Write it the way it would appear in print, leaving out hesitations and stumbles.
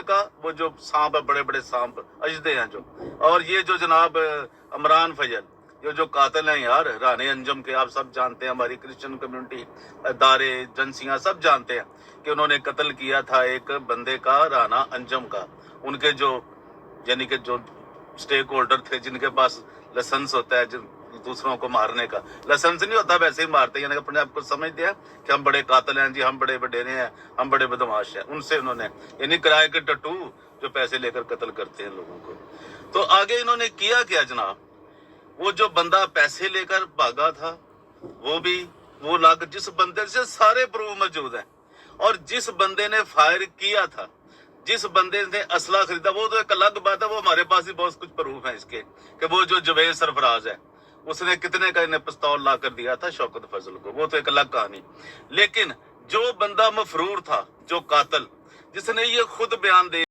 का वो जो सांप है, बड़े बड़े सांप अजदे हैं जो, और ये जो जनाब इमरान फैजल, ये जो कातिल हैं यार, राने अंजम के, आप सब जानते हैं, हमारी क्रिश्चियन कम्युनिटी, दारे एजेंसियां सब जानते हैं कि उन्होंने कत्ल किया था एक बंदे का, राना अंजम का। उनके जो यानी कि जो स्टेक होल्डर थे, जिनके पास लाइसेंस होता है दूसरों को मारने का, लाइसेंस नहीं होता वैसे ही मारते, यानी अपने आप को समझते हैं कि हम बड़े कातिल हैं जी, हम बड़े वडेरे हैं, हम बड़े बदमाश हैं। उनसे उन्होंने यानी किराए के टट्टू जो पैसे लेकर कत्ल करते हैं लोगों को। तो आगे इन्होंने किया क्या जनाब, वो जो बंदा पैसे लेकर भागा था वो लाग, जिस बंदे से सारे प्रूफ मौजूद हैं, और जिस बंदे ने फायर किया था, जिस बंदे ने असला खरीदा, वो तो एक अलग बात है, वो हमारे पास ही बहुत कुछ प्रूफ है इसके, कि वो जो जवेद सरफराज है, उसने कितने का इन्हें पिस्तौल ला कर दिया था शौकत फजल को, वो तो एक अलग कहानी। लेकिन जो बंदा मफरूर था, जो कातिल, जिसने ये खुद बयान दे